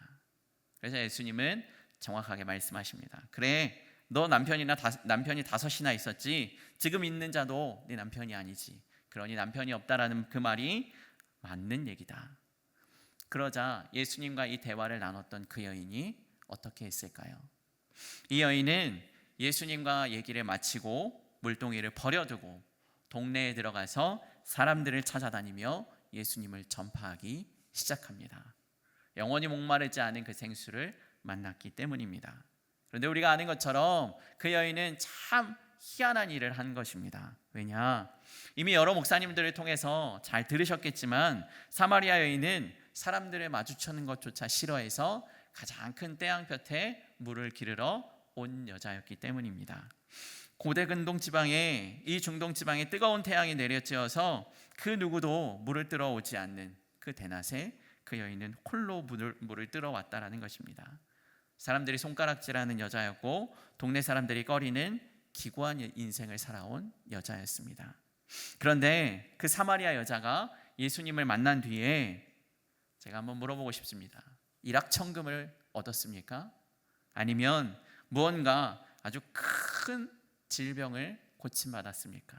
그래서 예수님은 정확하게 말씀하십니다. 그래, 너 남편이 5이나 있었지. 지금 있는 자도 네 남편이 아니지. 그러니 남편이 없다라는 그 말이 맞는 얘기다. 그러자 예수님과 이 대화를 나눴던 그 여인이 어떻게 했을까요? 이 여인은 예수님과 얘기를 마치고 물동이를 버려두고 동네에 들어가서 사람들을 찾아다니며 예수님을 전파하기 시작합니다. 영원히 목마르지 않은 그 생수를 만났기 때문입니다. 그런데 우리가 아는 것처럼 그 여인은 참 희한한 일을 한 것입니다. 왜냐? 이미 여러 목사님들을 통해서 잘 들으셨겠지만 사마리아 여인은 사람들을 마주치는 것조차 싫어해서 가장 큰 태양볕에 물을 기르러 온 여자였기 때문입니다. 고대 근동 지방에 이 중동 지방에 뜨거운 태양이 내려쬐어서 그 누구도 물을 뜨러 오지 않는 그 대낮에 그 여인은 홀로 물을 뜨러 왔다라는 것입니다. 사람들이 손가락질하는 여자였고 동네 사람들이 꺼리는 기구한 인생을 살아온 여자였습니다. 그런데 그 사마리아 여자가 예수님을 만난 뒤에 제가 한번 물어보고 싶습니다. 일확천금을 얻었습니까? 아니면 무언가 아주 큰 질병을 고침받았습니까?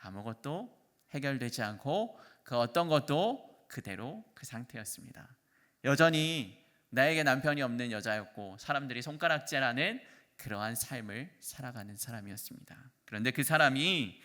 아무것도 해결되지 않고 그 어떤 것도 그대로 그 상태였습니다. 여전히 나에게 남편이 없는 여자였고 사람들이 손가락질하는 그러한 삶을 살아가는 사람이었습니다. 그런데 그 사람이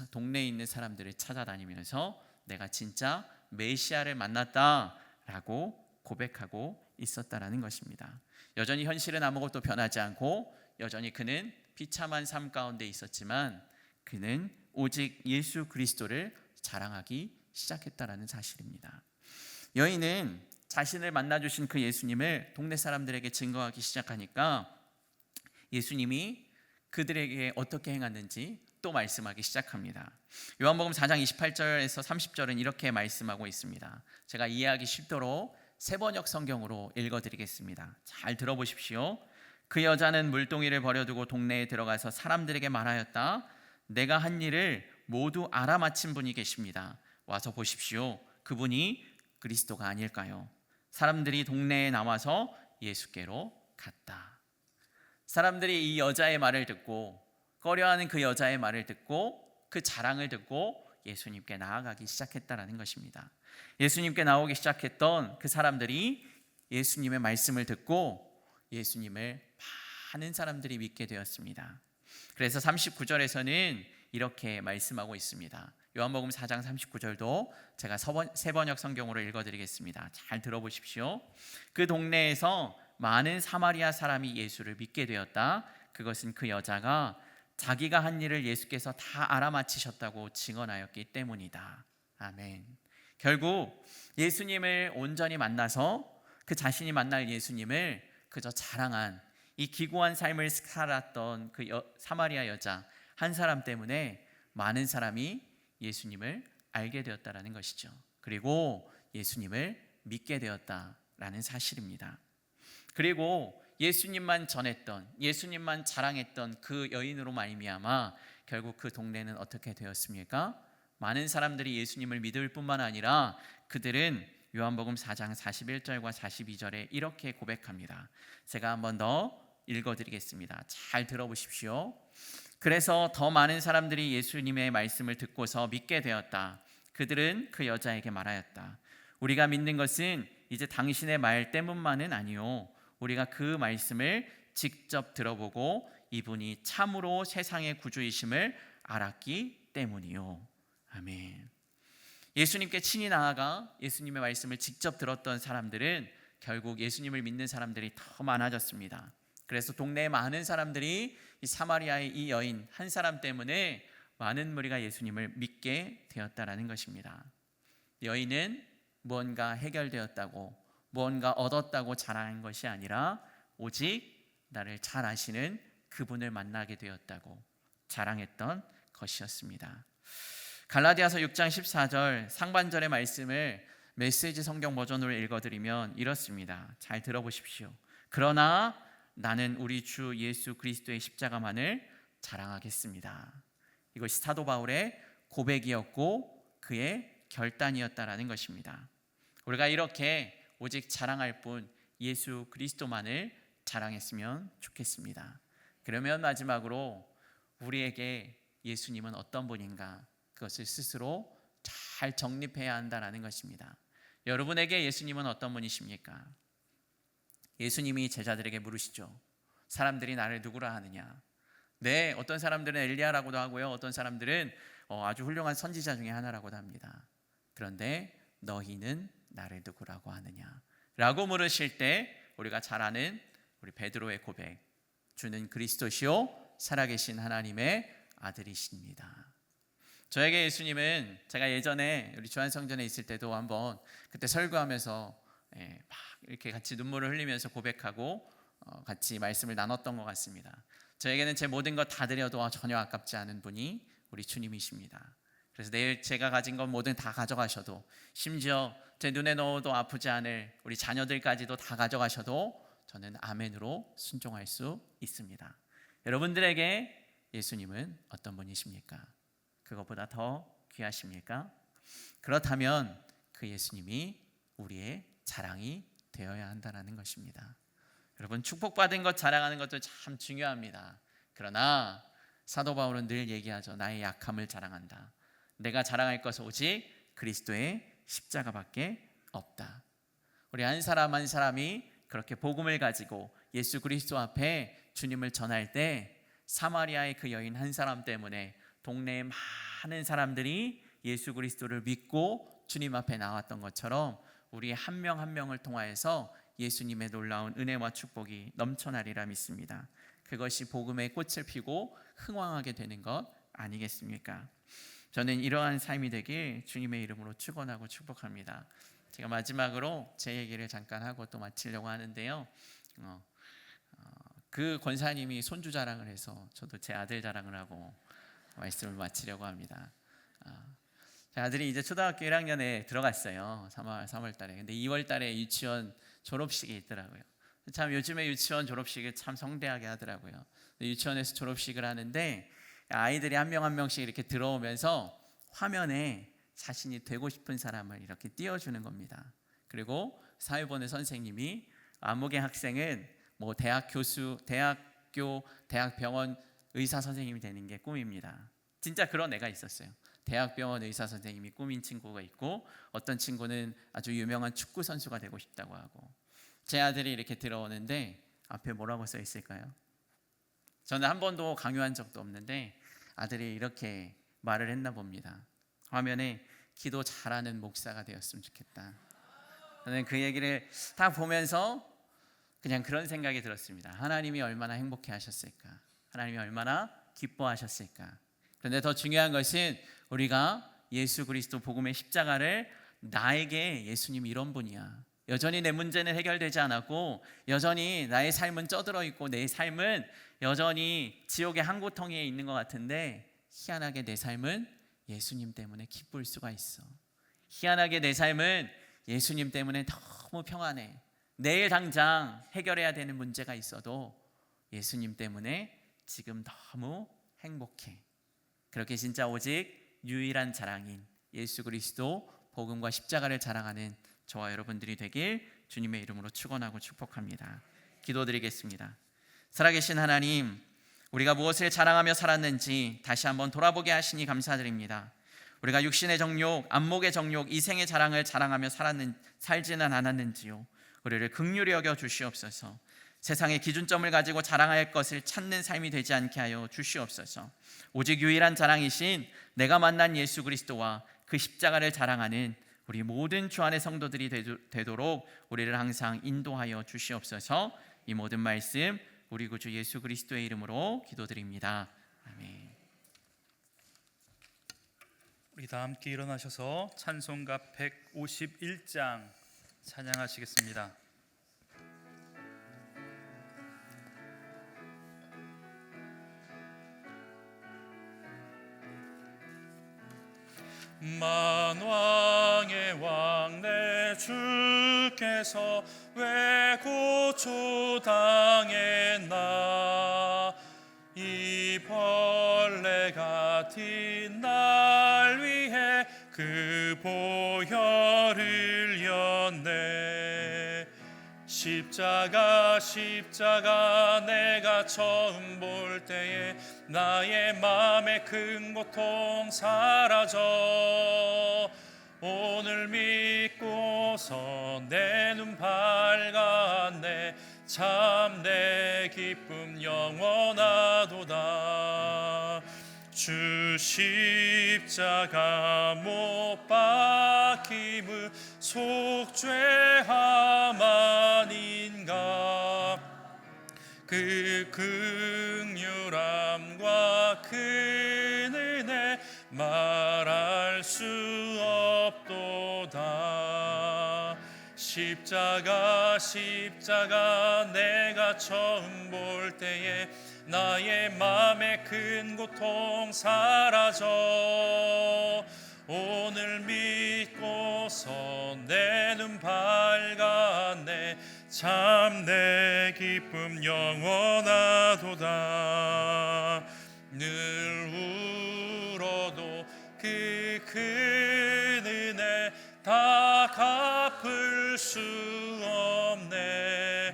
동네에 있는 사람들을 찾아다니면서 내가 진짜 메시아를 만났다라고 고백하고 있었다라는 것입니다. 여전히 현실은 아무것도 변하지 않고 여전히 그는 비참한 삶 가운데 있었지만 그는 오직 예수 그리스도를 자랑하기 시작했다라는 사실입니다. 여인은 자신을 만나주신 그 예수님을 동네 사람들에게 증거하기 시작하니까 예수님이 그들에게 어떻게 행하는지 또 말씀하기 시작합니다. 요한복음 4장 28절에서 30절은 이렇게 말씀하고 있습니다. 제가 이해하기 쉽도록 세번역 성경으로 읽어드리겠습니다. 잘 들어보십시오. 그 여자는 물동이를 버려두고 동네에 들어가서 사람들에게 말하였다. 내가 한 일을 모두 알아맞힌 분이 계십니다. 와서 보십시오. 그분이 그리스도가 아닐까요? 사람들이 동네에 나와서 예수께로 갔다. 사람들이 이 여자의 말을 듣고 꺼려하는 그 여자의 말을 듣고 그 자랑을 듣고 예수님께 나아가기 시작했다라는 것입니다. 예수님께 나오기 시작했던 그 사람들이 예수님의 말씀을 듣고 예수님을 많은 사람들이 믿게 되었습니다. 그래서 39절에서는 이렇게 말씀하고 있습니다. 요한복음 4장 39절도 제가 세번역 성경으로 읽어드리겠습니다. 잘 들어보십시오. 그 동네에서 많은 사마리아 사람이 예수를 믿게 되었다. 그것은 그 여자가 자기가 한 일을 예수께서 다 알아맞히셨다고 증언하였기 때문이다. 아멘. 결국 예수님을 온전히 만나서 그 자신이 만날 예수님을 그저 자랑한 이 기구한 삶을 살았던 그 사마리아 여자 한 사람 때문에 많은 사람이 예수님을 알게 되었다라는 것이죠. 그리고 예수님을 믿게 되었다라는 사실입니다. 그리고 예수님만 전했던, 예수님만 자랑했던 그 여인으로 말미암아 결국 그 동네는 어떻게 되었습니까? 많은 사람들이 예수님을 믿을 뿐만 아니라 그들은 요한복음 4장 41절과 42절에 이렇게 고백합니다. 제가 한번 더 읽어드리겠습니다. 잘 들어보십시오. 그래서 더 많은 사람들이 예수님의 말씀을 듣고서 믿게 되었다. 그들은 그 여자에게 말하였다. 우리가 믿는 것은 이제 당신의 말 때문만은 아니요, 우리가 그 말씀을 직접 들어보고 이분이 참으로 세상의 구주이심을 알았기 때문이요. 아멘. 예수님께 친히 나아가 예수님의 말씀을 직접 들었던 사람들은 결국 예수님을 믿는 사람들이 더 많아졌습니다. 그래서 동네에 많은 사람들이 이 사마리아의 이 여인 한 사람 때문에 많은 무리가 예수님을 믿게 되었다라는 것입니다. 여인은 무언가 해결되었다고, 무언가 얻었다고 자랑한 것이 아니라 오직 나를 잘 아시는 그분을 만나게 되었다고 자랑했던 것이었습니다. 갈라디아서 6장 14절 상반절의 말씀을 메시지 성경 버전으로 읽어드리면 이렇습니다. 잘 들어보십시오. 그러나 나는 우리 주 예수 그리스도의 십자가만을 자랑하겠습니다. 이것이 사도 바울의 고백이었고 그의 결단이었다라는 것입니다. 우리가 이렇게 오직 자랑할 뿐 예수 그리스도만을 자랑했으면 좋겠습니다. 그러면 마지막으로 우리에게 예수님은 어떤 분인가, 그것을 스스로 잘 정립해야 한다는 것입니다. 여러분에게 예수님은 어떤 분이십니까? 예수님이 제자들에게 물으시죠. 사람들이 나를 누구라 하느냐? 네, 어떤 사람들은 엘리야라고도 하고요, 어떤 사람들은 아주 훌륭한 선지자 중에 하나라고도 합니다. 그런데 너희는 나를 누구라고 하느냐? 라고 물으실 때 우리가 잘 아는 우리 베드로의 고백, 주는 그리스도시요 살아계신 하나님의 아들이십니다. 저에게 예수님은, 제가 예전에 우리 주한성전에 있을 때도 한번 그때 설교하면서 막 이렇게 같이 눈물을 흘리면서 고백하고 같이 말씀을 나눴던 것 같습니다. 저에게는 제 모든 것 다 드려도 전혀 아깝지 않은 분이 우리 주님이십니다. 그래서 내일 제가 가진 것 모든 다 가져가셔도, 심지어 제 눈에 넣어도 아프지 않을 우리 자녀들까지도 다 가져가셔도 저는 아멘으로 순종할 수 있습니다. 여러분들에게 예수님은 어떤 분이십니까? 그것보다 더 귀하십니까? 그렇다면 그 예수님이 우리의 자랑이 되어야 한다는 것입니다. 여러분, 축복받은 것 자랑하는 것도 참 중요합니다. 그러나 사도 바울은 늘 얘기하죠. 나의 약함을 자랑한다. 내가 자랑할 것은 오직 그리스도의 십자가밖에 없다. 우리 한 사람 한 사람이 그렇게 복음을 가지고 예수 그리스도 앞에 주님을 전할 때 사마리아의 그 여인 한 사람 때문에 동네에 많은 사람들이 예수 그리스도를 믿고 주님 앞에 나왔던 것처럼 우리 한 명 한 명을 통하여서 예수님의 놀라운 은혜와 축복이 넘쳐나리라 믿습니다. 그것이 복음의 꽃을 피고 흥왕하게 되는 것 아니겠습니까? 저는 이러한 삶이 되길 주님의 이름으로 축원하고 축복합니다. 제가 마지막으로 제 얘기를 잠깐 하고 또 마치려고 하는데요. 그 권사님이 손주 자랑을 해서 저도 제 아들 자랑을 하고 말씀을 마치려고 합니다. 제 아들이 이제 초등학교 1학년에 들어갔어요. 3월 달에. 근데 2월 달에 유치원 졸업식이 있더라고요. 참 요즘에 유치원 졸업식을 참 성대하게 하더라고요. 유치원에서 졸업식을 하는데 아이들이 한 명 한 명씩 이렇게 들어오면서 화면에 자신이 되고 싶은 사람을 이렇게 띄워주는 겁니다. 그리고 사회보는 선생님이 아무개 학생은 뭐 대학 교수, 대학병원 의사 선생님이 되는 게 꿈입니다. 진짜 그런 애가 있었어요. 대학병원 의사 선생님이 꿈인 친구가 있고, 어떤 친구는 아주 유명한 축구 선수가 되고 싶다고 하고, 제 아들이 이렇게 들어오는데 앞에 뭐라고 써 있을까요? 저는 한 번도 강요한 적도 없는데 아들이 이렇게 말을 했나 봅니다. 화면에 기도 잘하는 목사가 되었으면 좋겠다. 저는 그 얘기를 딱 보면서 그냥 그런 생각이 들었습니다. 하나님이 얼마나 행복해 하셨을까? 하나님이 얼마나 기뻐하셨을까? 그런데 더 중요한 것은 우리가 예수 그리스도 복음의 십자가를 나에게 예수님 이런 분이야. 여전히 내 문제는 해결되지 않았고 여전히 나의 삶은 쪄들어 있고 내 삶은 여전히 지옥의 한구덩이에 있는 것 같은데 희한하게 내 삶은 예수님 때문에 기쁠 수가 있어. 희한하게 내 삶은 예수님 때문에 너무 평안해. 내일 당장 해결해야 되는 문제가 있어도 예수님 때문에 지금 너무 행복해. 그렇게 진짜 오직 유일한 자랑인 예수 그리스도 복음과 십자가를 자랑하는 저와 여러분들이 되길 주님의 이름으로 축원하고 축복합니다. 기도드리겠습니다. 살아계신 하나님, 우리가 무엇을 자랑하며 살았는지 다시 한번 돌아보게 하시니 감사드립니다. 우리가 육신의 정욕, 안목의 정욕, 이생의 자랑을 자랑하며 살지는 않았는지요. 우리를 긍휼히 여겨 주시옵소서. 세상의 기준점을 가지고 자랑할 것을 찾는 삶이 되지 않게 하여 주시옵소서. 오직 유일한 자랑이신 내가 만난 예수 그리스도와 그 십자가를 자랑하는 우리 모든 주 안의 성도들이 되도록 우리를 항상 인도하여 주시옵소서. 이 모든 말씀 우리 구주 예수 그리스도의 이름으로 기도드립니다. 아멘. 우리 다 함께 일어나셔서 찬송가 151장 찬양하시겠습니다. 만왕의 왕 내 주께서 왜 고초당했나. 이 벌레 같은 날 위해 그 보혈을 흘렸네. 십자가 내가 처음 볼 때에 나의 맘의 큰 고통 사라져. 오늘 믿고서 내 눈 밝았네. 참 내 기쁨 영원하도다. 주 십자가 못 박힘을 속죄함 아닌가. 그 긍휼함과 큰 은혜 말할 수 없도다. 십자가 내가 처음 볼 때에 나의 맘의 큰 고통 사라져. 오늘 믿고서 내 눈 밝았네. 참 내 기쁨 영원하도다. 늘 울어도 그 큰 은혜 다 갚을 수 없네.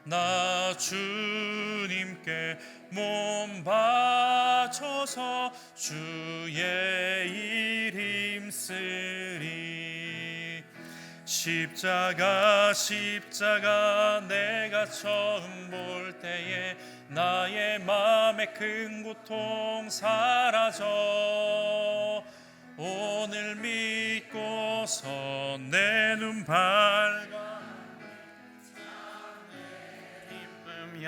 나 주님께 몸 바쳐서 주의 일 힘쓰리. 십자가 내가 처음 볼 때에 나의 맘의 큰 고통 사라져. 오늘 믿고서 내 눈 밝아 기쁨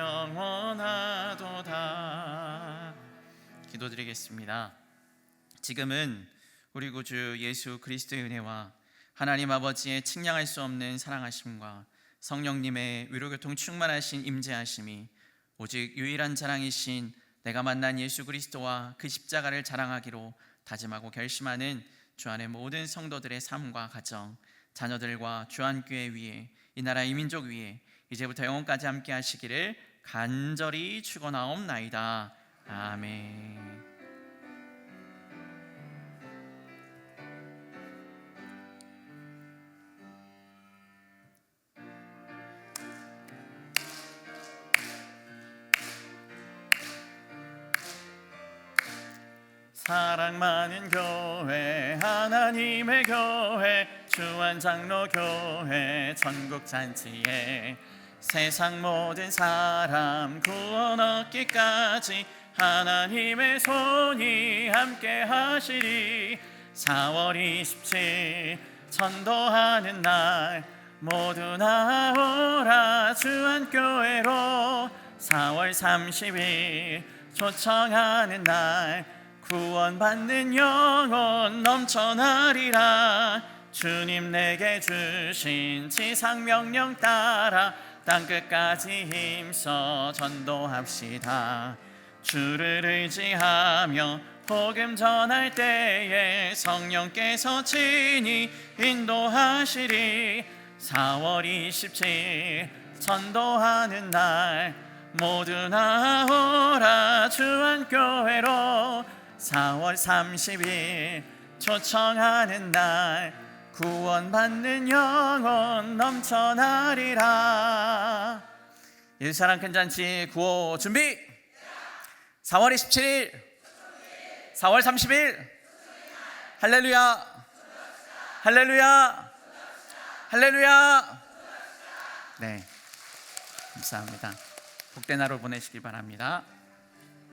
영원하도다. 기도드리겠습니다. 지금은 우리 구주 예수 그리스도의 은혜와 하나님 아버지의 측량할 수 없는 사랑하심과 성령님의 위로교통 충만하신 임재하심이 오직 유일한 자랑이신 내가 만난 예수 그리스도와 그 십자가를 자랑하기로 다짐하고 결심하는 주 안의 모든 성도들의 삶과 가정, 자녀들과 주안교회 위에 이 나라 이 민족 위에 이제부터 영원까지 함께 하시기를 간절히 축원하옵나이다. 아멘. 사랑 많은 교회, 하나님의 교회, 주안장로교회 전국 잔치에 세상 모든 사람 구원 얻기까지 하나님의 손이 함께 하시리. 4월 27 전도하는 날 모두 나오라 주안교회로. 4월 30일 초청하는 날 구원받는 영혼 넘쳐나리라. 주님 내게 주신 지상명령 따라 땅끝까지 힘써 전도합시다. 주를 의지하며 복음 전할 때에 성령께서 친히 인도하시리. 4월 27 전도하는 날 모두 나오라 주안교회로. 4월 30일 초청하는 날 구원받는 영혼 넘쳐나리라. 예수사랑 큰잔치 구호 준비. 4월 27일 4월 30일 할렐루야 할렐루야 할렐루야. 네, 감사합니다. 복된 하루 보내시기 바랍니다.